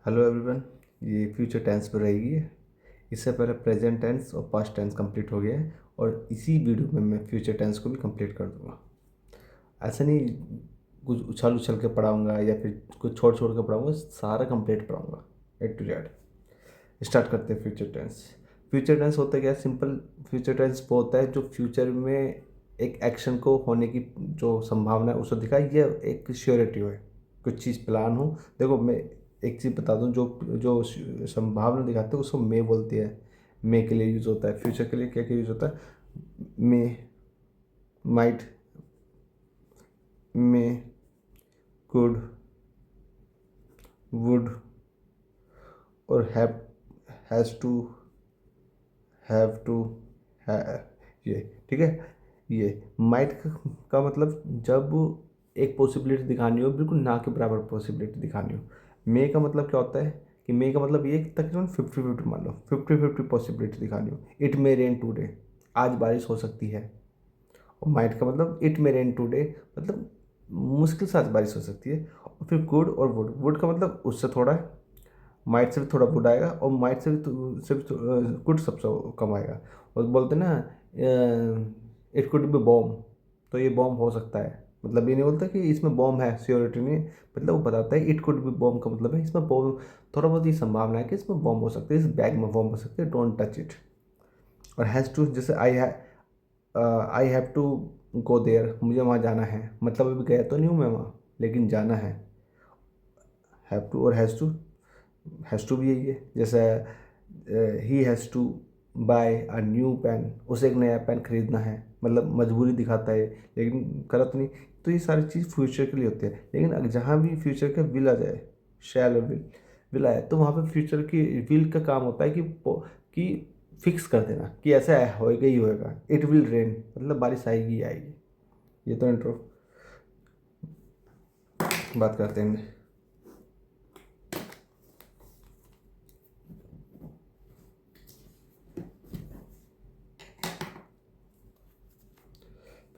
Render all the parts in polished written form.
Hello everyone, ये future tense पर रहेगी। इससे पहले प्रेजेंट टेंस और पास्ट टेंस कंप्लीट हो गया है और इसी वीडियो में मैं फ्यूचर टेंस को भी कंप्लीट कर दूंगा। ऐसा नहीं कुछ उछल उछल के पढ़ाऊंगा या फिर कुछ छोड़ छोड़ के पढ़ाऊंगा, सारा कंप्लीट पढ़ाऊंगा ए टू जेड। स्टार्ट करते हैं फ्यूचर टेंस। फ्यूचर टेंस होता है क्या? सिंपल फ्यूचर टेंस वो होता है जो फ्यूचर में एक एक्शन को होने की जो संभावना है उसको दिखाए, ये एक श्योरिटी हो, कुछ चीज़ प्लान हो। देखो, मैं एक चीज़ बता दूं, जो जो संभावना दिखाते हैं उसको मे बोलती है। मे के लिए यूज़ होता है, फ्यूचर के लिए क्या क्या यूज़ होता है? मे, माइट, मे, कुड, वुड और हैज़ टू, हैव टू, ये ठीक है। ये माइट का मतलब जब एक पॉसिबिलिटी दिखानी हो, बिल्कुल ना के बराबर पॉसिबिलिटी दिखानी हो। मे का मतलब क्या होता है कि मे का मतलब ये तकरीबन 50-50, मान लो 50-50 पॉसिबिलिटी दिखानी हो। इट मे रेन टूडे, आज बारिश हो सकती है। और माइट का मतलब इट मे रेन टूडे, मतलब मुश्किल से आज बारिश हो सकती है। और फिर गुड और वुड, वुड का मतलब उससे थोड़ा है, माइट से भी थोड़ा गुड आएगा और माइट से भी गुड सबसे कम आएगा। और बोलते हैं ना, इट कुड बी बॉम्ब, तो ये बॉम्ब हो सकता है। मतलब ये नहीं बोलता कि इसमें बॉम्ब है, श्योरिटी नहीं है, मतलब वो बताता है इट कुड बी बॉम्ब का मतलब है इसमें बॉम्ब, थोड़ा बहुत ये संभावना है कि इसमें बॉम्ब हो सकती है, इस बैग में बॉम्ब हो सकती है, डोंट टच इट। और हैज़ टू, जैसे I have to go there, मुझे वहाँ जाना है, मतलब अभी गया तो नहीं हूँ मैं वहाँ, लेकिन जाना है। हैव टू और हैज़ टू भी यही है। जैसे ही has to buy a new pen, उसे एक नया पेन खरीदना है, मतलब मजबूरी दिखाता है लेकिन करत नहीं। तो ये सारी चीज़ फ्यूचर के लिए होती है। लेकिन अगर जहाँ भी फ्यूचर का विल आ जाए, शैल और विल आए, तो वहाँ पे फ्यूचर की विल का काम होता है कि फिक्स कर देना कि ऐसा होएगा ही होएगा। इट विल रेन, मतलब बारिश आएगी ही आएगी। ये तो इंट्रो। बात करते हैं।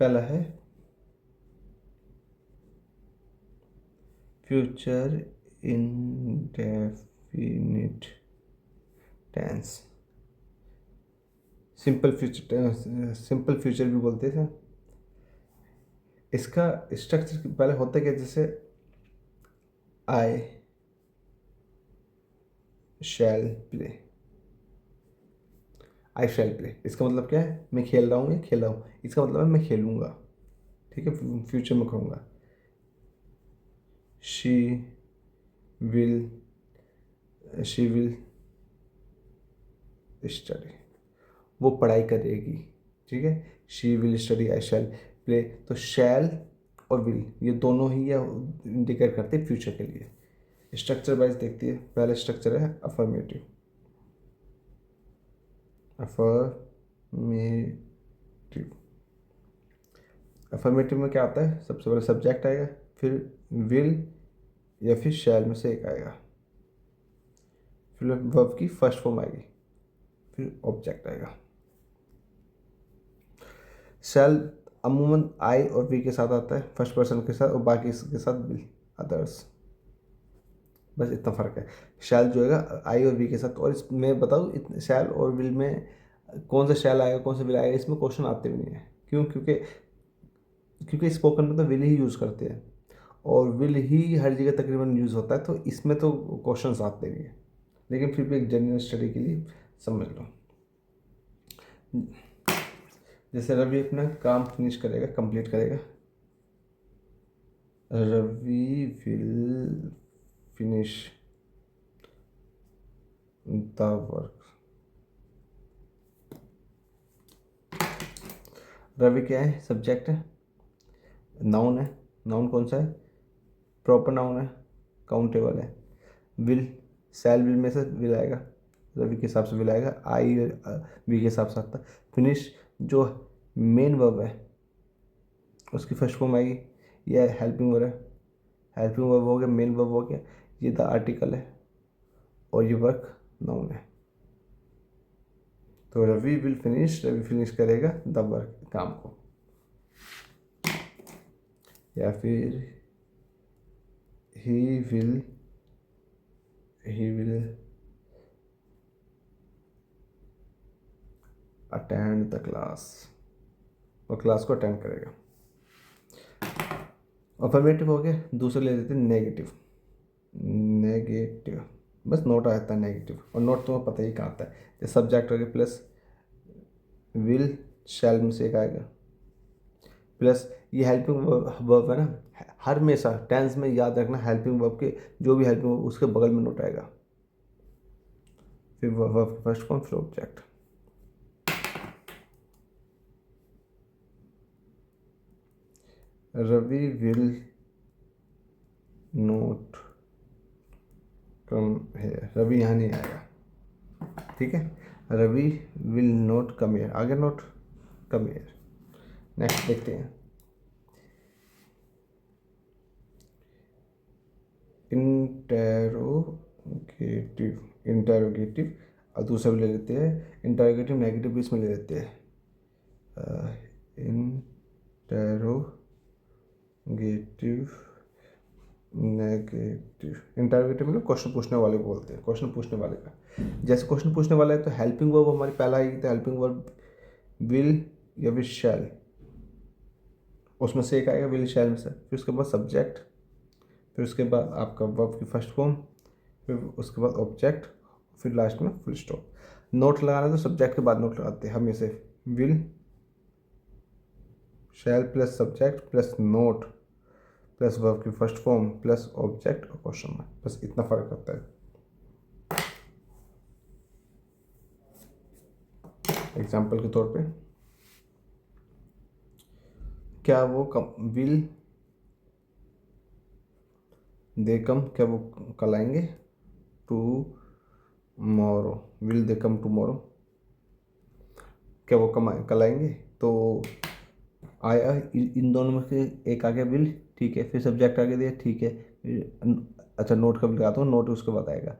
पहला है future indefinite tense. Simple future भी बोलते थे। इसका स्ट्रक्चर पहले होता क्या, जैसे I shall play, I shall play, इसका मतलब क्या है? मैं खेल रहा हूँ या खेल रहा हूँ, इसका मतलब है मैं खेलूंगा। ठीक है, फ्यूचर में कहूँगा she will, she will study, वो पढ़ाई करेगी। ठीक है, she will study, I shall play. तो शैल और विल ये दोनों ही इंडिकेट करते हैं फ्यूचर के लिए। स्ट्रक्चर वाइज देखती है। पहला स्ट्रक्चर है अफर्मेटिव। अफर्मेटिव, अफर्मेटिव में क्या आता है? सबसे पहले सब्जेक्ट आएगा, फिर विल या फिर शैल में से एक आएगा, फिर वर्ब की फर्स्ट फॉर्म आएगी, फिर ऑब्जेक्ट आएगा। शैल अमूमन आई और वी के साथ आता है, फर्स्ट पर्सन के साथ, और बाकी के साथ विल, अदर्स। बस इतना फ़र्क है। शैल जो है आई और वी के साथ। और इसमें बताऊँ, शैल और विल में कौन सा शैल आएगा कौन सा विल आएगा, इसमें क्वेश्चन आते भी नहीं है। क्यों? क्योंकि स्पोकन में तो विल ही यूज़ करते हैं और विल ही हर जगह तकरीबन यूज़ होता है, तो इसमें तो क्वेश्चन आते नहीं हैं। लेकिन फिर भी एक जनरल स्टडी के लिए समझ लो। जैसे रवि अपना काम फिनिश करेगा, कंप्लीट करेगा, Ravi will finish the work. Ravi क्या है? सब्जेक्ट है, नाउन है। नाउन कौन सा है? प्रॉपर नाउन है, काउंटेबल है। विल, शैल विल में से विल आएगा, रवि के हिसाब से विल आएगा, आई वी के हिसाब से आता है। फिनिश जो मेन वर्ब है उसकी फर्स्ट फॉर्म आएगी, यह हेल्पिंग वर्ब है। हेल्पिंग वर्ब हो गया, मेन वर्ब हो गया, ये द आर्टिकल है और ये वर्क नाउन है। तो Ravi will finish, Ravi finish करेगा द वर्क, काम को। या फिर he will, he will attend the class, और क्लास को अटेंड करेगा। अफर्मेटिव हो गया। दूसरे ले लेते हैं नेगेटिव। नेगेटिव बस नोट आता है नेगेटिव, और नोट तुम्हें पता ही कहाँ आता है। सब्जेक्ट हो गया प्लस विल शैल में से एक आएगा, प्लस ये हेल्पिंग वर्ब है ना, हर हमेशा टेंस में याद रखना हेल्पिंग वर्ब के जो भी हेल्पिंग वर्ब उसके बगल में नोट आएगा, फिर वर्ब फर्स्ट फॉर्म फिर object. Ravi will not come here, Ravi यहाँ नहीं आएगा, ठीक है। Ravi will not come here, आगे नोट कम हेयर। नेक्स्ट देखते हैं इंटेरोगेटिव। इंटेरोगेटिव और दूसरा भी ले लेते हैं इंटेरोगेटिव नेगेटिव भी इसमें ले लेते हैं। Interrogative negative. इंटेरोगेटिव मतलब क्वेश्चन पूछने वाले को बोलते हैं, क्वेश्चन पूछने वाले का। जैसे क्वेश्चन पूछने वाला है तो हेल्पिंग वर्ब हमारी पहला आएगी, तो हेल्पिंग वर्ब विल या विल शैल, उसमें से एक आएगा विल शैल में से, फिर उसके बाद सब्जेक्ट, फिर उसके बाद आपका वर्ब की फर्स्ट फॉर्म, फिर उसके बाद ऑब्जेक्ट, फिर लास्ट में फुल स्टॉप। नोट लगाना तो सब्जेक्ट के बाद नोट लगाते हैं हमेशा, will shell plus subject plus note plus verb की फर्स्ट फॉर्म प्लस ऑब्जेक्ट और क्वेश्चन मार्क, बस इतना फर्क होता है। एग्जाम्पल के तौर पे क्या वो कम विल दे कम, क्या वो कल आएंगे, tomorrow, will they come tomorrow, क्या वो कल आएंगे, तो आया इन दोनों में से एक आ गया विल, ठीक है, फिर सब्जेक्ट आगे दिया, ठीक है, अच्छा नोट कब लगाता हूँ, नोट उसके बाद आएगा,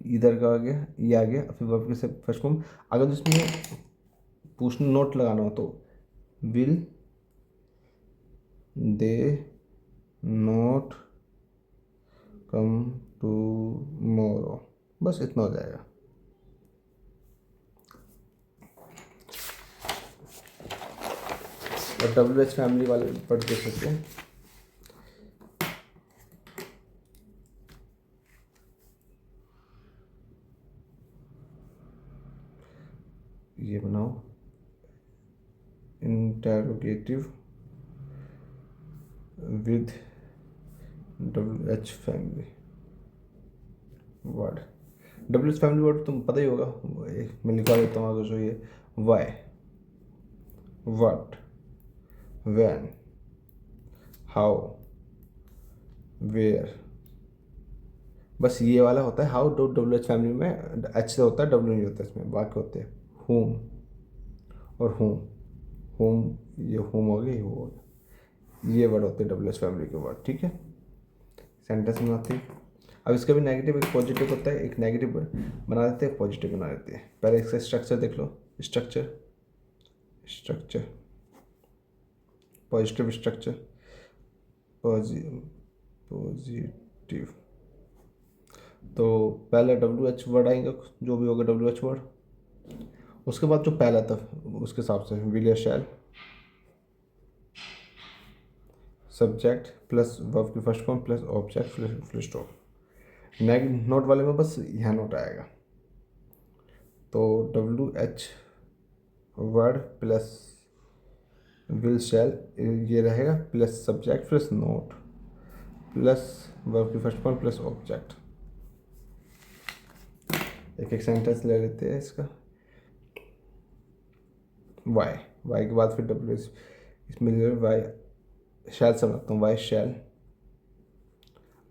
इधर का आ गया, ये आ गया, फिर वर्ब के फर्स्ट फॉर्म। अगर जिसमें पूछना नोट लगाना हो तो will they note come tomorrow, बस इतना हो जाएगा। और डब्ल्यू एच फैमिली वाले पढ़ देख सकते हैं। ये बनाओ interrogative with W H family word. W H family word तुम पता ही होगा, मैं लिखा देता हूँ अगर जो ये why, what, when, how, where, बस ये वाला होता है हाउ। डब्ल्यू एच फैमिली में एच से होता है, डब्ल्यू नहीं होता इसमें, बाकी होते हैं होम और होम। होम ये होम हो गया, ये हो गया, ये वर्ड होते हैं डब्ल्यू एच फैमिली के वर्ड, ठीक है। सेंटेंस में आती है। अब इसका भी नेगेटिव एक पॉजिटिव होता है, एक नेगेटिव बना देते हैं, पॉजिटिव बना देते हैं। पहले इसका स्ट्रक्चर देख लो, structure structure positive structure positive, तो पहले डब्ल्यू एच वर्ड आएंगे, जो भी होगा डब्ल्यू एच वर्ड, उसके बाद जो पहला था उसके हिसाब से विल या शैल, सब्जेक्ट प्लस वर्ब की first form plus object full stop. Note वाले में बस यहाँ नोट आएगा, तो W H word plus will शैल ये रहेगा, plus subject plus note plus verb की फर्स्ट फॉर्म प्लस ऑब्जेक्ट। एक एक सेंटेंस ले लेते हैं इसका। वाई, वाई के बाद फिर डब्ल्यू एच, इसमें वाई शैल समझता हूँ, वाई शैल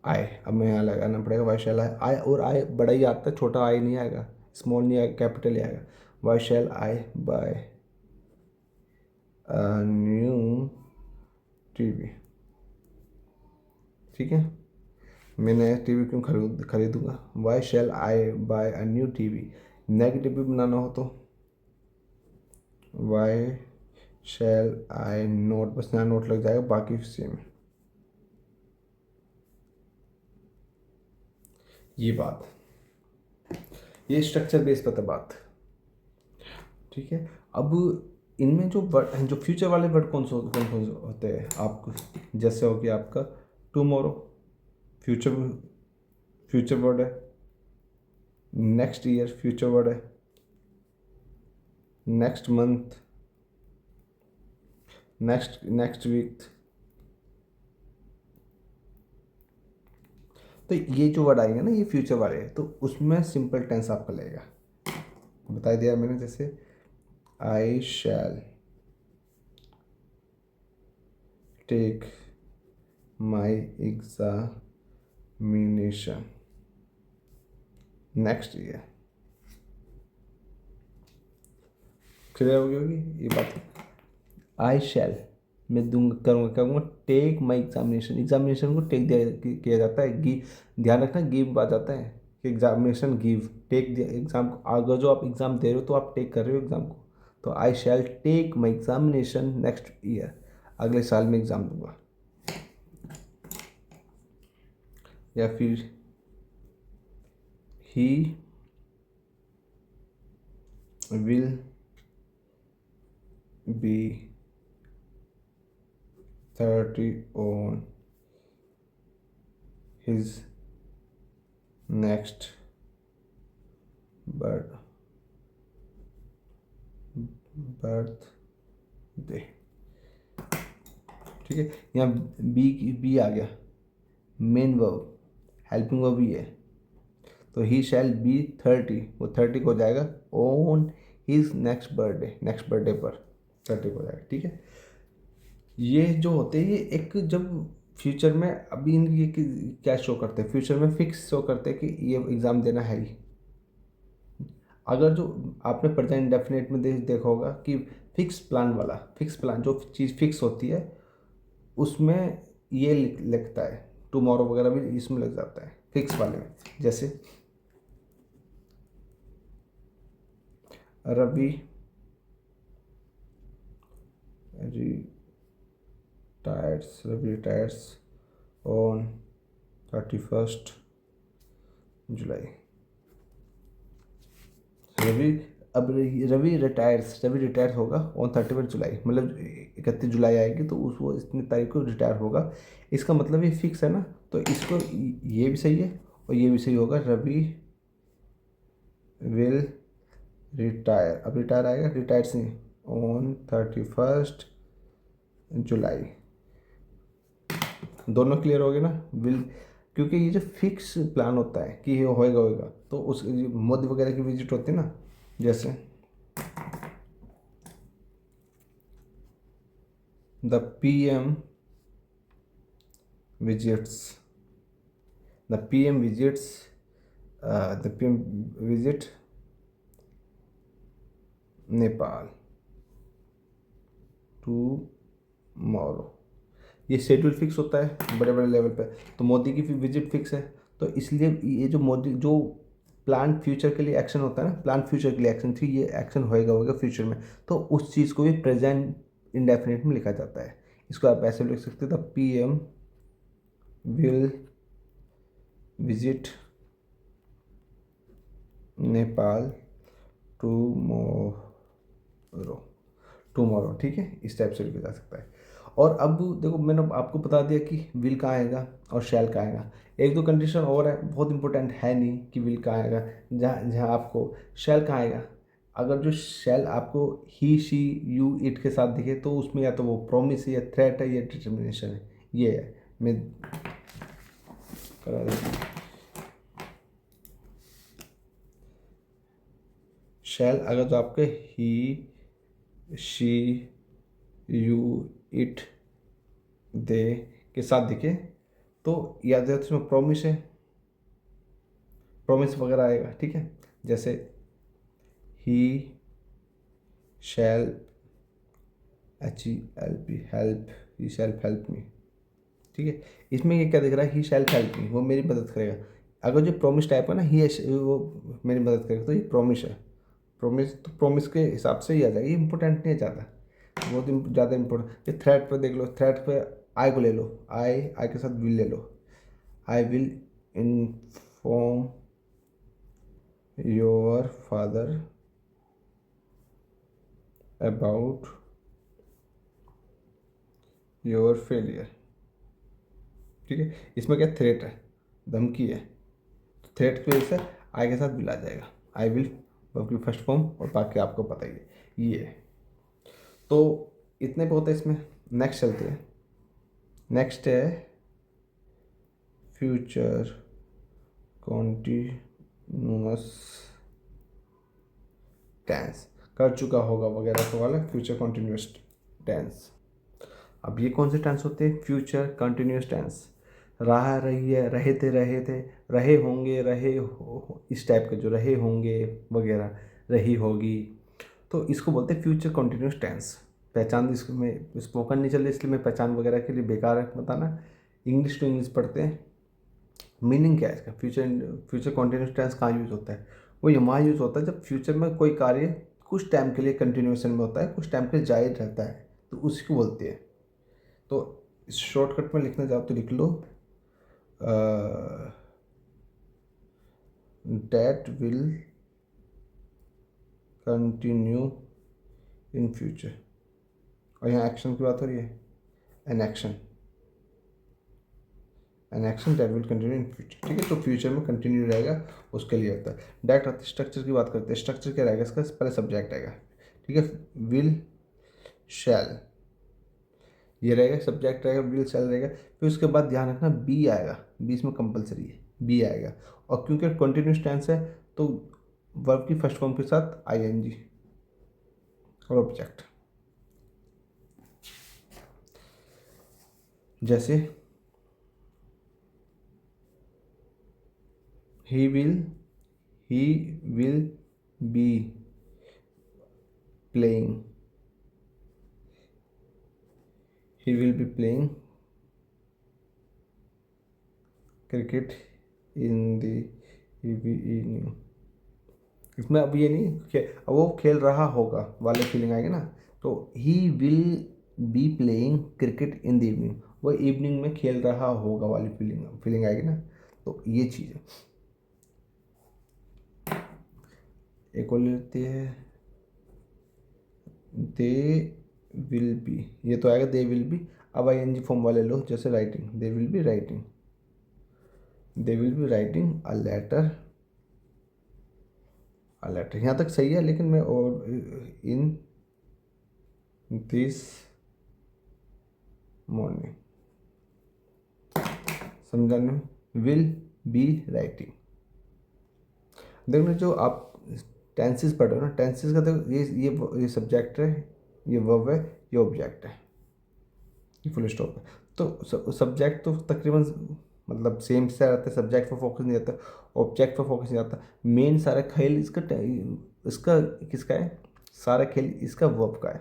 आई, अब मैं यहाँ लगाना पड़ेगा वाई शैल आई, आई और आई बड़ा ही आता है, छोटा आई नहीं आएगा, स्मॉल नहीं आएगा, कैपिटल ही आएगा। Why shall I buy new TV, ठीक है, मैं नया टीवी क्यों खरीदूंगा, why shall I buy a new TV. Negative भी बनाना हो तो वाई शैल आई नोट, बस यहाँ नोट लग जाएगा, बाकी सेम। ये बात ये स्ट्रक्चर बेस पर था बात, ठीक है। अब इनमें जो वर्ड, जो फ्यूचर वाले वर्ड कौन कौन से होते हैं आपको, जैसे हो गया आपका टुमारो, फ्यूचर फ्यूचर वर्ड है। नेक्स्ट ईयर फ्यूचर वर्ड है। Next month, next week. तो ये जो वर्ड आएंगे ना, ये फ्यूचर वाले हैं, तो उसमें सिंपल टेंस आपका लगेगा। बता दिया मैंने, जैसे I shall take my examination next year. Clear हो गई होगी ये बात। आई शैल, मैं दूंगा, करूँगा, क्या करूँगा, टेक माई एग्जामिनेशन। एग्जामिनेशन को टेक दिया किया जाता है, ध्यान रखना गिव आ जाता है कि एग्जामिनेशन गिव, टेक एग्जाम। अगर जो आप एग्ज़ाम दे रहे हो तो आप टेक कर रहे हो एग्ज़ाम को। तो I shall take my examination next year, अगले साल में एग्ज़ाम दूंगा। या फिर he will be 30 on his next birthday, ठीक है। यहाँ बी आ गया, मेन वर्ब, हेल्पिंग वर्ब ही है। तो ही शैल बी 30, वो 30 को हो जाएगा ऑन हिज नेक्स्ट बर्थडे पर 30 को हो जाएगा, ठीक है। ये जो होते हैं, ये एक जब फ्यूचर में, अभी इनकी क्या शो करते हैं, फ्यूचर में फिक्स शो करते हैं कि ये एग्ज़ाम देना है ही। अगर जो आपने प्रेजेंट इंडेफिनिट में देखा होगा कि फिक्स प्लान जो चीज़ फिक्स होती है उसमें ये लिखता है, टुमारो वगैरह भी इसमें लग जाता है फिक्स वाले में। जैसे Ravi retires on 31 July. Ravi retire होगा ऑन 31 जुलाई, मतलब 31 जुलाई आएगी तो उस वो इतनी तारीख को रिटायर होगा। इसका मतलब ये फिक्स है ना, तो इसको ये भी सही है और ये भी सही होगा। रवि विल रिटायर, अब रिटायर आएगा, रिटायर से ऑन 31 जुलाई। दोनों क्लियर हो गए ना। विल, क्योंकि ये जो फिक्स प्लान होता है कि ये होएगा तो उस मोदी वगैरह की विजिट होती है ना, जैसे the PM visits visit Nepal tomorrow. ये शेड्यूल फिक्स होता है बड़े बड़े लेवल पे, तो मोदी की विजिट फिक्स है। तो इसलिए ये जो मोदी जो प्लान फ्यूचर के लिए एक्शन होता है ना, प्लान फ्यूचर के लिए एक्शन थी, ये एक्शन होएगा फ्यूचर में, तो उस चीज़ को भी प्रेजेंट इंडेफिनिट में लिखा जाता है। इसको आप ऐसे लिख सकते हो, the PM will visit Nepal tomorrow, ठीक है। इस टाइप से लिखा जा सकता है। और अब देखो, मैंने आपको बता दिया कि विल कहाँ आएगा और शैल कहाँ आएगा। एक दो कंडीशन और है, बहुत इंपॉर्टेंट है नहीं कि विल कहाँ आएगा, जहाँ आपको शैल कहाँ आएगा। अगर जो शैल आपको ही शी यू इट के साथ दिखे तो उसमें या तो वो प्रॉमिस है या थ्रेट है या डिटर्मिनेशन है। ये है, मैं करा देता हूँ। शैल अगर जो आपके ही शी यू इट दे के साथ दिखे तो याद है, उसमें प्रॉमिस है, प्रॉमिस वगैरह आएगा, ठीक है। जैसे ही शैल हेल्प ही शैल हेल्प मी, ठीक है। इसमें ये क्या दिख रहा है, ही शैल हेल्प मी, वो मेरी मदद करेगा। अगर जो प्रॉमिस टाइप है ना, ही वो मेरी मदद करेगा, तो ये प्रॉमिस है। प्रॉमिस तो प्रॉमिस के हिसाब से ही आ जाएगा, ये इंपॉर्टेंट नहीं है ज़्यादा, बहुत ज़्यादा इंपॉर्टेंट। ये थ्रेट पर देख लो, थ्रेट पे आई को ले लो, आई के साथ will lay low. I will inform your your father about your failure. ठीक है, इसमें क्या थ्रेट है, धमकी है, तो थ्रेट की वजह से आई के साथ विल आ जाएगा। आई विल वर्ब की फर्स्ट फॉर्म, और बाकी आपको पता ही है ये है। तो इतने बहुत है इसमें। नेक्स्ट चलते हैं। नेक्स्ट है फ्यूचर कॉन्टिन्यूअस टेंस, कर चुका होगा वगैरह तो वाला फ्यूचर कॉन्टिन्यूअस टेंस। अब ये कौन से टेंस होते हैं? Future continuous tense. रहा, रही है, रहे थे, रहे होंगे, इस टाइप के जो रहे होंगे वगैरह, रही होगी, तो इसको बोलते हैं फ्यूचर कंटिन्यूस टेंस। पहचान इसमें स्पोकन नहीं चल रही, इसलिए मैं पहचान वगैरह के लिए बेकार है बताना। इंग्लिश टू इंग्लिश पढ़ते हैं। मीनिंग क्या है इसका? फ्यूचर कंटिन्यूस टेंस कहाँ यूज़ होता है? वो यहाँ यूज़ होता है जब फ्यूचर में कोई कार्य कुछ टाइम के लिए कंटिन्यूएशन में होता है, कुछ टाइम के लिए जारी रहता है, तो उसी को बोलते हैं। तो इस शॉर्टकट में लिखना चाहो तो लिख लो that will continue in future। और यहाँ एक्शन की बात हो रही है, an action that will continue in future. ठीक है, तो फ्यूचर में कंटिन्यू रहेगा, उसके लिए होता है। डायरेक्ट स्ट्रक्चर की बात करते हैं। स्ट्रक्चर क्या रहेगा इसका? पहले सब्जेक्ट आएगा, ठीक है, विल शैल ये रहेगा, सब्जेक्ट रहेगा, विल शैल रहेगा। फिर उसके बाद ध्यान रखना बी आएगा, बी इसमें कंपलसरी है, बी आएगा। और क्योंकि कंटिन्यूस टेंस है तो वर्ब की फर्स्ट फॉर्म के साथ आईएनजी और ऑब्जेक्ट। जैसे ही will be playing, he will be playing cricket in the evening। इसमें अब ये नहीं अब वो खेल रहा होगा वाले फीलिंग आएगी ना, तो ही will B playing cricket in the evening, वो इवनिंग में खेल रहा होगा वाली फीलिंग आएगी ना, तो ये चीज़ है। एक और लेते हैं, दे विल बी, ये तो आएगा दे विल बी। अब आईएनजी फॉर्म वाले लो, जैसे writing, they will be writing a letter, यहाँ तक सही है, लेकिन मैं और इन दिस मॉर्निंग, समझाने विल बी राइटिंग। देखो जो आप टेंसेस पढ़ रहे हो ना, टेंसेस का देखो ये सब्जेक्ट है, ये वर्ब है, ये ऑब्जेक्ट है, ये फुल स्टॉप है। तो सब्जेक्ट तो तकरीबन मतलब सेम से रहता है, सब्जेक्ट पर फोकस नहीं रहता, ऑब्जेक्ट पर फोकस नहीं आता। मेन सारा खेल इसका किसका है? सारा खेल इसका वर्ब का है,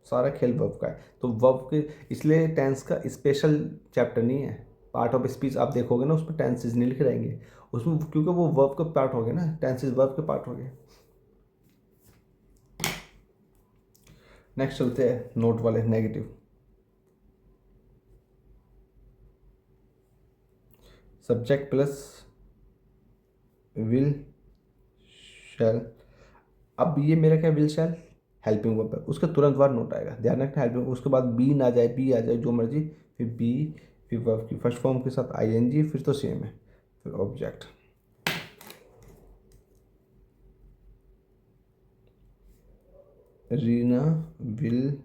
सारा खेल वर्ब का है। तो वर्ब के इसलिए टेंस का स्पेशल चैप्टर नहीं है। पार्ट ऑफ स्पीच आप देखोगे ना, उसमें टेंसेस नहीं लिखे रहेंगे उसमें, क्योंकि वो वर्ब का पार्ट हो गया ना, टेंसेस वर्ब के पार्ट हो गए। नेक्स्ट चलते हैं नोट वाले, नेगेटिव। सब्जेक्ट प्लस विल शैल। अब ये मेरा क्या, विल शैल हेल्पिंग वर्ब है, उसका तुरंत बाद नोट आएगा, ध्यान रखना हेल्पिंग। उसके बाद बी ना जाए, बी आ जाए, जो मर्जी, फिर बी, फिर वर्ब की फर्स्ट फॉर्म के साथ आईएनजी, फिर तो सेम है, फिर object. Reena will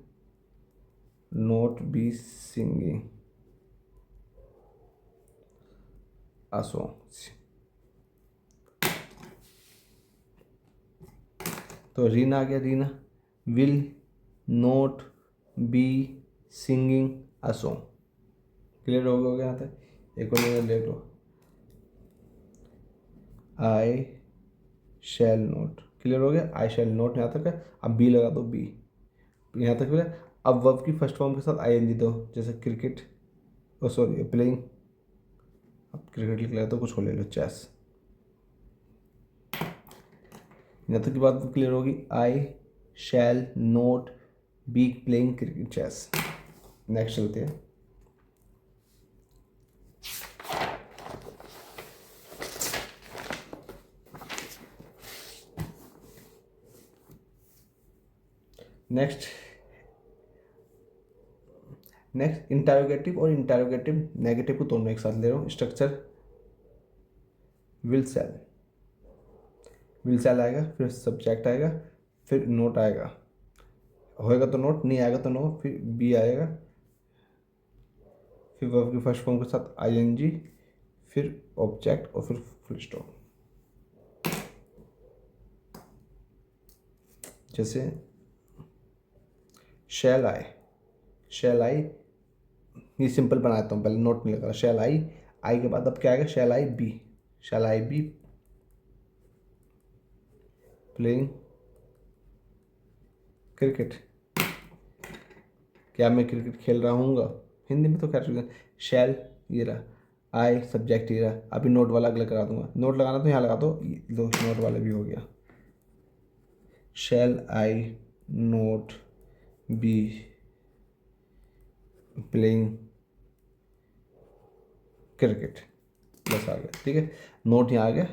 not be singing a song. तो रीना आ गया, Reena will not be singing a song. Clear हो गया यहाँ तक? एक और ले लो, आई शैल नॉट। क्लियर हो गया, आई शैल नॉट यहाँ तक है। अब बी लगा दो, बी यहाँ तक क्लियर। अब वर्ब की फर्स्ट फॉर्म के साथ आईएनजी दो, जैसे क्रिकेट, ओ सॉरी प्लेइंग, अब क्रिकेट लिख लिया तो कुछ हो ले लो, चेस। यहाँ तक की बात क्लियर होगी, I shall not be playing cricket chess. Next चलते हैं। नेक्स्ट नेक्स्ट इंटरोगेटिव और इंटरोगेटिव नेगेटिव को दोनों एक साथ ले रहा हूँ। Structure will shall, will shall आएगा, फिर सब्जेक्ट आएगा, फिर नोट आएगा, होएगा तो नोट, नहीं आएगा तो नो, फिर बी आएगा, फिर वर्ब की फर्स्ट फॉर्म के साथ आईएनजी, फिर ऑब्जेक्ट और फिर फुल स्टॉप। जैसे शैल आई, शैल आई, ये सिंपल बनाता हूँ, पहले नोट नहीं लगा। शैल आई के बाद अब क्या आएगा, shall I be, shall I be playing cricket, क्या मैं क्रिकेट खेल रहा हूँगा, हिंदी में तो खैर शैल ये रहा, आई सब्जेक्ट ये रहा। अभी नोट वाला अगला करा दूंगा, नोट लगाना तो यहाँ लगा दो, लो नोट वाला भी हो गया। शैल I not be playing cricket, बस आ गया, ठीक है। नोट यहाँ आ गया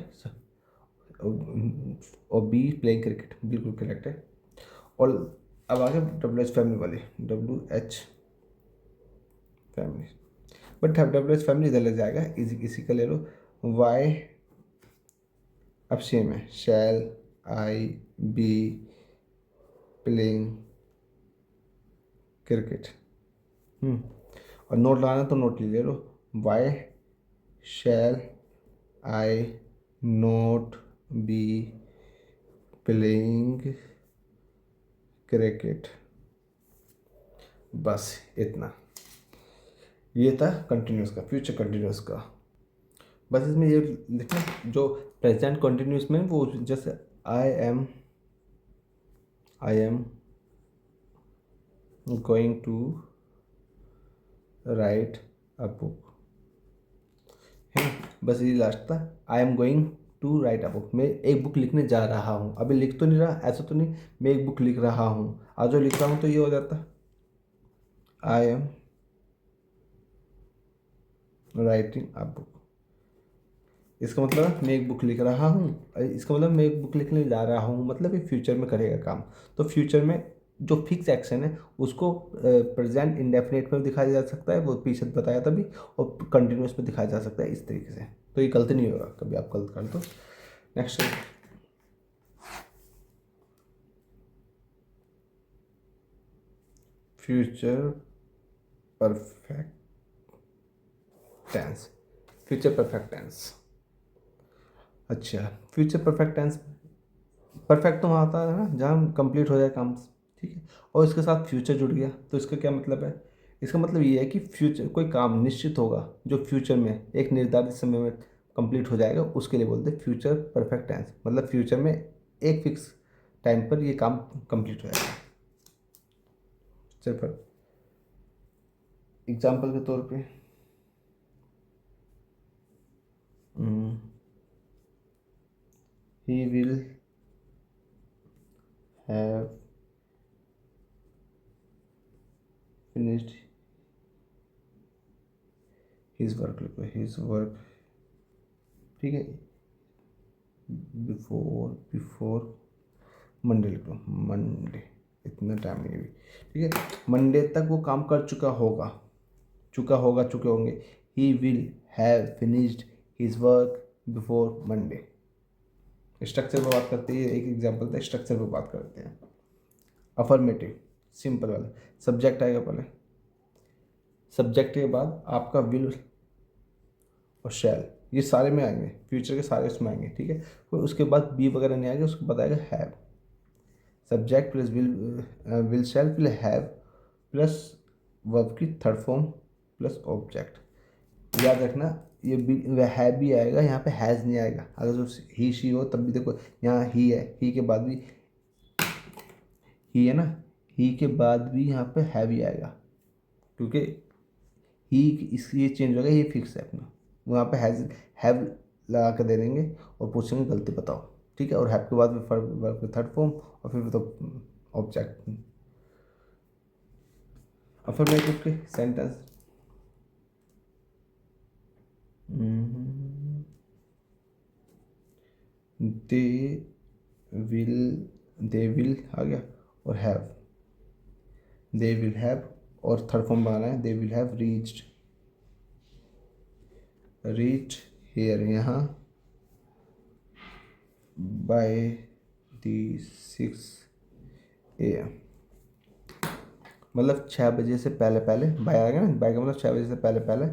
और बी प्लेइंग क्रिकेट, बिल्कुल करेक्ट है। और अब आगे डब्ल्यू एच फैमिली वाली, W H family, but W H family इधर ले जाएगा, इसी का ले लो। वाई अब सेम है, shall I be playing cricket. और नोट लगाना तो नोट ले लो, why shall I not be playing cricket, बस इतना। ये था कंटिन्यूस का, फ्यूचर कंटिन्यूस का। बस इसमें ये लिखना जो प्रेजेंट कंटिन्यूस में वो, जैसे I am going to write a book, है ना, बस ये लास्ट था। I am going to write a book, मैं एक बुक लिखने जा रहा हूँ, अभी लिख तो नहीं रहा, ऐसा तो नहीं, मैं एक बुक लिख रहा हूँ। आज जो लिख रहा हूँ तो ये हो जाता, I am writing a book. इसका मतलब मैं एक बुक लिख रहा हूँ, इसका मतलब मैं एक बुक लिखने जा रहा हूँ, मतलब ये फ्यूचर में करेगा काम। तो फ्यूचर में जो फिक्स एक्शन है उसको प्रेजेंट इंडेफिनेट में दिखाया जा सकता है, वो पीछे बताया तभी, और कंटिन्यूस में दिखाया जा सकता है इस तरीके से। तो ये गलत नहीं होगा, कभी आप गलत कर दो। Next future perfect tense, future perfect tense. अच्छा, फ्यूचर परफेक्ट टेंस, परफेक्ट तो वहाँ आता है ना जहाँ कंप्लीट हो जाए काम, ठीक है। और इसके साथ फ्यूचर जुड़ गया, तो इसका क्या मतलब है, इसका मतलब ये है कि फ्यूचर कोई काम निश्चित होगा जो फ्यूचर में एक निर्धारित समय में कंप्लीट हो जाएगा, उसके लिए बोलते हैं फ्यूचर परफेक्ट टेंस। मतलब फ्यूचर में एक फिक्स टाइम पर ये काम कंप्लीट हो जाएगा। चल, एग्जाम्पल के तौर पे he will have finished his work, लिखो हिज वर्क, ठीक है, बिफोर मंडे, लिख लो मंडे, इतना टाइम नहीं भी, ठीक है। मंडे तक वो काम कर चुका होगा, चुके होंगे। He will have finished his work before Monday. Structure पर बात करते हैं, एक एग्जांपल था, स्ट्रक्चर पर बात करते हैं। अफर्मेटिव सिंपल वाला, सब्जेक्ट आएगा पहले, सब्जेक्ट के बाद आपका विल और शैल, ये सारे में आएंगे, फ्यूचर के सारे उसमें आएंगे, ठीक है। फिर उसके बाद बी वगैरह नहीं आएगा, उसके बाद आएगा have, subject plus will shell plus have plus verb की थर्ड फॉर्म प्लस ऑब्जेक्ट। याद रखना ये है भी आएगा, यहाँ पे हैज़ नहीं आएगा। अगर जो ही शी हो तब भी देखो यहाँ ही है, ही के बाद भी ही है ना, ही के बाद भी यहाँ पे है भी आएगा, क्योंकि ही इस ये चेंज हो गया, ये फिक्स है अपना। वहाँ पे हैव लगा कर दे देंगे और पूछेंगे गलती बताओ, ठीक है। और हैव के बाद भी थर्ड फॉर्म और फिर तो ऑब्जेक्ट। अफर्मेटिव के सेंटेंस, दे विल आ गया और हैव, दे विल हैव, और थर्ड फॉर्म बनाना है, they will have reached, reached here, यहाँ, बाय दी 6 AM, मतलब 6 बजे से पहले पहले, बाय आ गया ना, बाय का मतलब 6 बजे से पहले पहले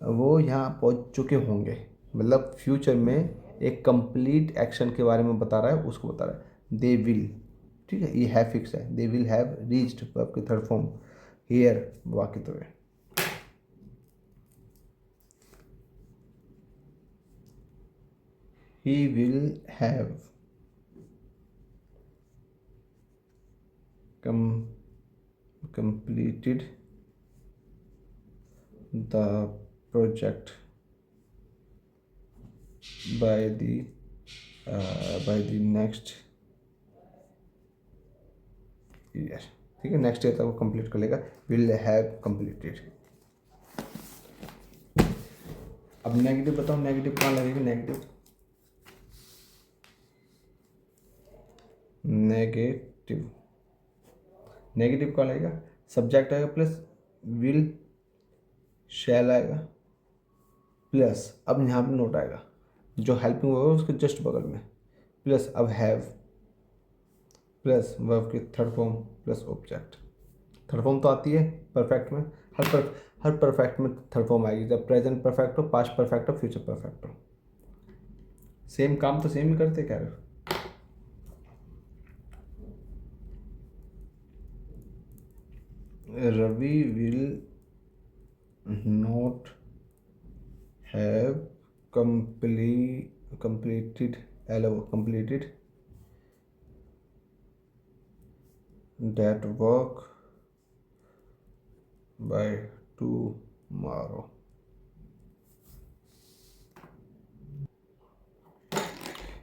वो यहाँ पहुँच चुके होंगे, मतलब फ्यूचर में एक कंप्लीट एक्शन के बारे में बता रहा है, उसको बता रहा है। दे विल, ठीक है, ये है फिक्स है, they will have reached verb की थर्ड फॉर्म, हियर वाक्य तो है। He will have completed the project by the next year, ठीक है, नेक्स्ट ईयर तक वो कंप्लीट कर लेगा, विल हैव कंप्लीटेड। अब नेगेटिव बताओ, नेगेटिव कहाँ लगेगा, नेगेटिव, नेगेटिव, नेगेटिव कहाँ लगेगा, सब्जेक्ट आएगा प्लस विल, शैल आएगा प्लस, अब यहाँ पे नोट आएगा, जो हेल्पिंग होगा उसके जस्ट बगल में, प्लस अब हैव, प्लस वर्ब की third form plus object. Third form तो आती है परफेक्ट में, हर परफेक्ट में थर्ड फॉर्म आएगी, जब प्रेजेंट परफेक्ट हो, पास्ट परफेक्ट हो, फ्यूचर परफेक्ट हो, सेम काम तो सेम ही करते क्या रहे। Ravi will not have completed that work by tomorrow।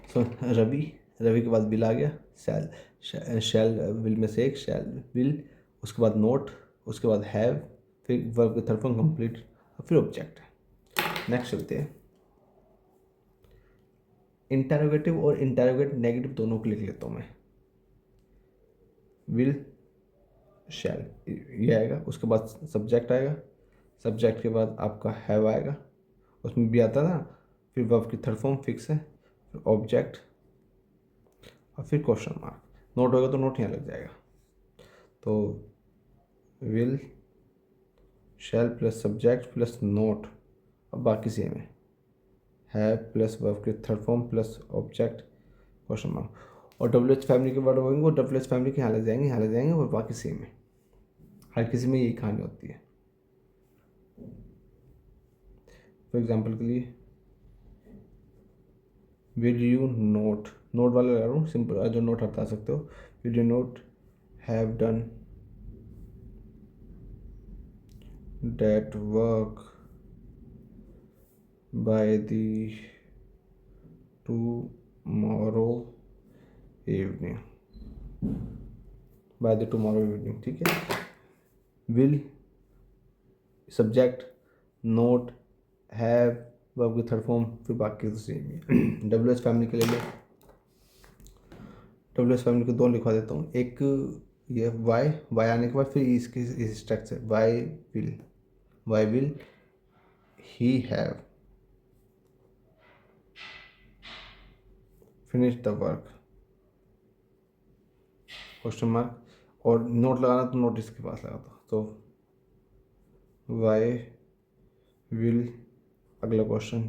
So Ravi, Ravi के बाद विल आ गया, शैल विल में से एक, शैल विल, उसके बाद नोट, उसके बाद हैव, फिर वर्ब की थर्ड फॉर्म कंप्लीट, फिर ऑब्जेक्ट। नेक्स्ट चलते हैं, इंटरोगेटिव और इंटरोगेट नेगेटिव दोनों को लिख लेता हूँ मैं। विल, शैल, ये आएगा, उसके बाद सब्जेक्ट आएगा, सब्जेक्ट के बाद आपका हैव आएगा, उसमें भी आता था, फिर वर्ब की थर्ड फॉर्म फिक्स है, फिर ऑब्जेक्ट, और फिर क्वेश्चन मार्क। नोट होगा तो नोट यहाँ लग जाएगा, तो will, shell plus subject plus note, अब बाकी सेम है प्लस वर्ब की third form plus object question mark, और डब्ल्यू एच फैमिली के वर्ड होंगे वो डब्ल्यू एच फैमिली के यहाँ लग जाएंगे, यहाँ लग जाएंगे, और बाकी सेम है, हर किसी में यही कहानी होती है। फॉर एग्जाम्पल के लिए विल यू नोट, नोट वाला लगा रहा हूँ, सिंपल जो नोट हटा सकते हो, will you note have done that work by the tomorrow evening, by the tomorrow evening, ठीक है। Will, subject, note, have, verb की थर्ड फॉर्म, फिर बाकी तो सेम ही। डब्ल्यू एच फैमिली के ले लो, डब्ल्यू एच फैमिली को दो लिखवा देता हूँ, एक ये वाई, वाई आने के बाद फिर इसकी इस structure, why will he have finish the work, question mark, और नोट लगाना तो नोट इसके पास लगा दो, तो वाई विल, अगला question,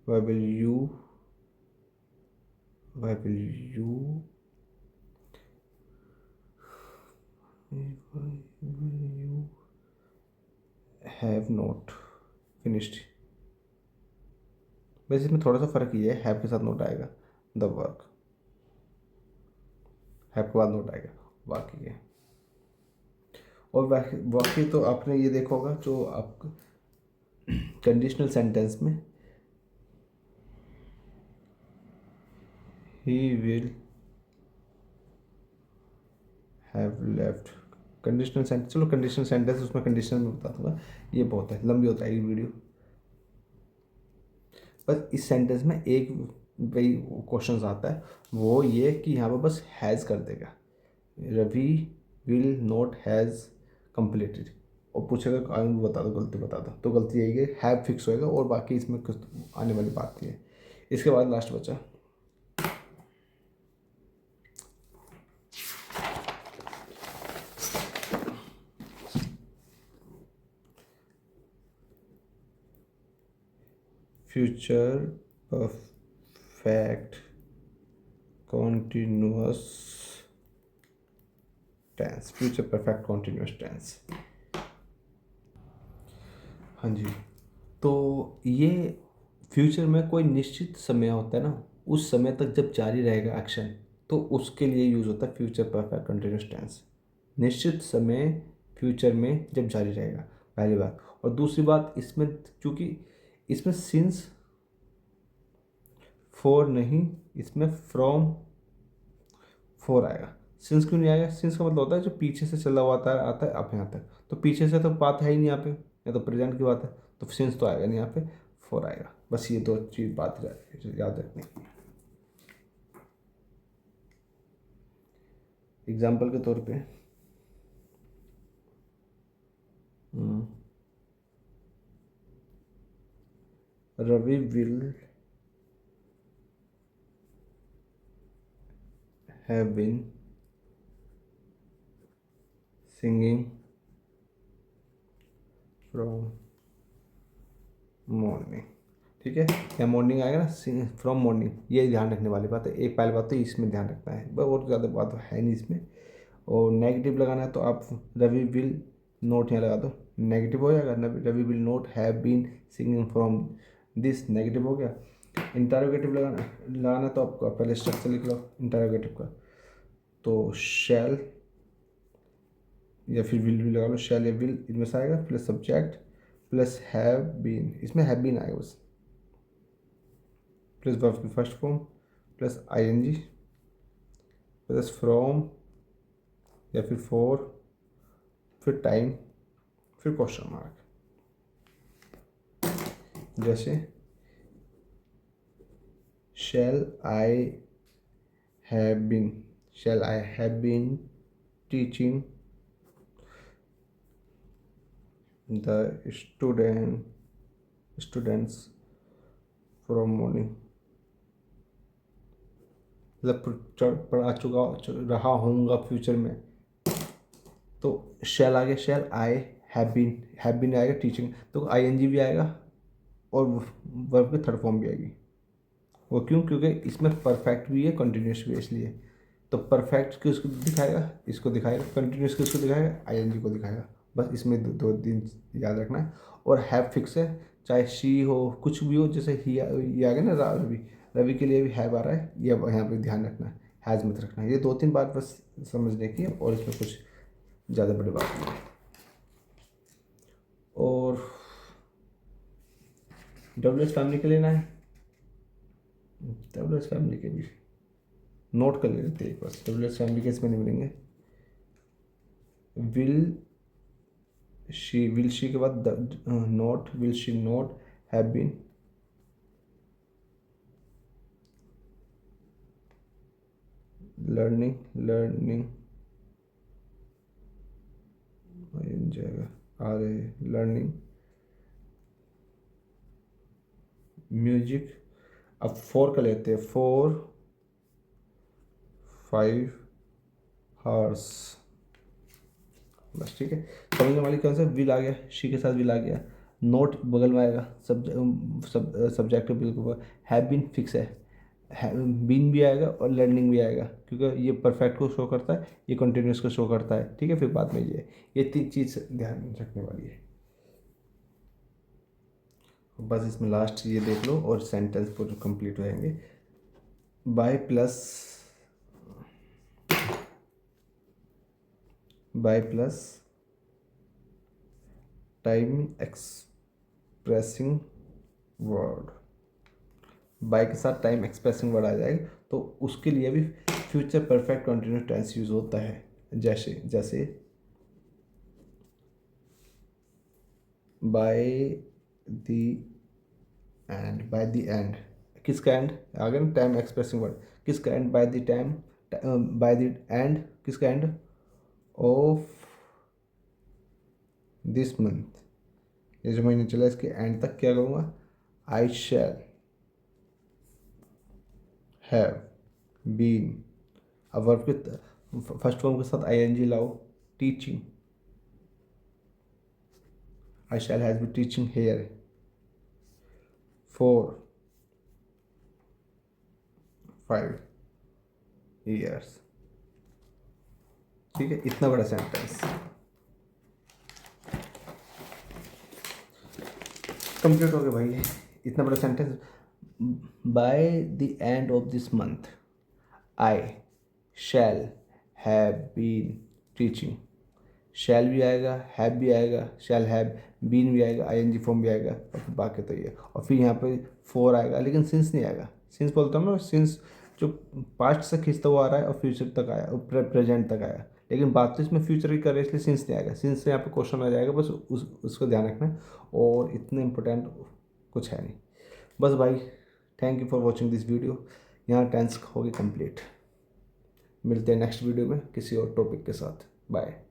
why will you have not finished. वैसे इसमें थोड़ा सा फ़र्क ये है, हैव के साथ नोट आएगा, द वर्क, हैव के बाद नोट आएगा बाकी के। और बाकी तो आपने ये देखा होगा, जो आप कंडीशनल सेंटेंस में he will have left, conditional sentence, चलो कंडीशनल सेंटेंस उसमें कंडीशनल में बता दूंगा, ये बहुत है लंबी होता है ये वीडियो। बस इस सेंटेंस में एक वही क्वेश्चन आता है, वो ये कि यहाँ पर बस हैज़ कर देगा, Ravi will not has completed, और पूछेगा कारण बता दो, गलती बता दो, तो गलती यही है, हैव फिक्स होएगा और बाकी इसमें कुछ आने वाली बात नहीं है। इसके बाद लास्ट बचा future perfect continuous tense. Future perfect continuous tense, हाँ जी। तो ये फ्यूचर में कोई निश्चित समय होता है ना, उस समय तक जब जारी रहेगा एक्शन, तो उसके लिए यूज़ होता है फ्यूचर परफेक्ट कंटिन्यूस टेंस। निश्चित समय फ्यूचर में जब जारी रहेगा, पहली बात। और दूसरी बात, इसमें क्योंकि इसमें सिंस फॉर नहीं, इसमें फ्रॉम फॉर आएगा। सिंस क्यों नहीं आएगा? सिंस का मतलब होता है जो पीछे से चला हुआ आता है अब यहाँ तक, तो पीछे से तो बात है ही नहीं यहाँ पे, या तो प्रेजेंट की बात है, तो सिंस तो आएगा नहीं यहाँ पे, फॉर आएगा। बस ये दो चीज़ बात याद रखनी। एग्जाम्पल के तौर पे Ravi will have been singing from morning, ठीक है, या मॉर्निंग आएगा ना, फ्रॉम मॉर्निंग, ये ध्यान रखने वाली बात है। एक पहली बात तो इसमें ध्यान रखना है, बस और ज़्यादा बात है नहीं इसमें। और नेगेटिव लगाना है तो आप रवि विल नोट यहाँ लगा दो, नेगेटिव हो जाएगा। Ravi will not have been singing from this, negative हो गया। इंटरोगेटिव लगाना तो आपको पहले स्ट्रक्चर लिख लो इंटरोगेटिव का, तो शैल या फिर विल भी लगा लो, शैल या विल इनमें से आएगा, plus subject plus have been, इसमें हैव बीन आएगा बस, प्लस वर्ब की first form plus ING plus from या फिर फॉर, फिर टाइम, फिर क्वेश्चन मार्क। जैसे shall I have been, shall I have been teaching the students from morning, मतलब पढ़ा चुका रहा होऊंगा फ्यूचर में, तो शैल आ गया, शैल आई हैव बीन आएगा टीचिंग, तो आईएनजी भी आएगा और वर्ब की थर्ड फॉर्म भी आएगी। वो क्यों? क्योंकि इसमें परफेक्ट भी है कंटिन्यूस भी है, इसलिए। तो परफेक्ट किसको दिखाएगा? इसको दिखाएगा। कंटिन्यूस किसको दिखाएगा? आईएनजी को दिखाएगा। बस इसमें दो दिन याद रखना है। और हैव फिक्स है, चाहे शी हो कुछ भी हो, जैसे ही ये आ गया ना रवि, रवि के लिए भी हैव आ रहा है, ये यहाँ पे ध्यान रखना है, हैज़ मत रखना है। ये दो तीन बात बस समझने की है, और इसमें कुछ ज़्यादा बड़ी बात नहीं है। और डब्ल्यू एस फैमिली के लेना है, डब्ल्यू एस फैमिली के भी नोट कर लेते हैं एक बार। डब्ल्यू एस फैमिली के इसमें नहीं मिलेंगे। विल शी के बाद not, will she not have been learning जाएगा, लर्निंग म्यूजिक। अब 4 का लेते हैं, 4-5 hours, बस ठीक है। समझने वाली कौन सा? विल आ गया, शी के साथ विल आ गया, नोट बगल में आएगा, सब्जेक्ट बिल्कुल, हैव बीन फिक्स है, बीन भी आएगा और लर्निंग भी आएगा, क्योंकि ये परफेक्ट को शो करता है, ये कंटिन्यूस को शो करता है, ठीक है। फिर बाद में ये तीन चीज़ ध्यान रखने वाली है। बस इसमें लास्ट ये देख लो और सेंटेंस पूरे कंप्लीट हो जाएंगे। By plus time expressing word, by के साथ टाइम एक्सप्रेसिंग वर्ड आ जाएगा, तो उसके लिए भी future perfect continuous tense use होता है। जैसे बाय द एंड, किसका एंड आ गया ना, टाइम एक्सप्रेसिंग वर्ड, किसका end? By the time, by the end, किसका एंड? ऑफ दिस मंथ, ये जो महीने चला इसके एंड तक क्या करूँगा, आई शैल हैव बीन, अब वर्ब के फर्स्ट फॉर्म के साथ आईएनजी लाओ, teaching, I shall has been teaching here for 5 years। ठीक है, इतना बड़ा सेंटेंस कंप्लीट हो गया भाई। इतना बड़ा sentence, by the end of this month I shall have been teaching, shall भी आएगा, हैव भी आएगा, शैल हैव, बीन भी आएगा, आईएनजी फॉर्म भी आएगा, और फिर बाकी तो ये, और फिर यहाँ पे फोर आएगा, लेकिन सिंस नहीं आएगा। सिंस बोलता हूँ ना, सिंस जो पास्ट से खींचता हुआ आ रहा है और फ्यूचर तक आया और प्रेजेंट तक आया, लेकिन बात तो इसमें फ्यूचर की कर रहे हैं, इसलिए सिंस नहीं आएगा। सिंस से यहाँ पे क्वेश्चन आ जाएगा, बस उसको ध्यान रखना, और इतने इंपॉर्टेंट कुछ है नहीं। बस भाई, thank you for watching this video. यहाँ टेंस होगी कंप्लीट। मिलते हैं नेक्स्ट वीडियो में किसी और टॉपिक के साथ। बाय।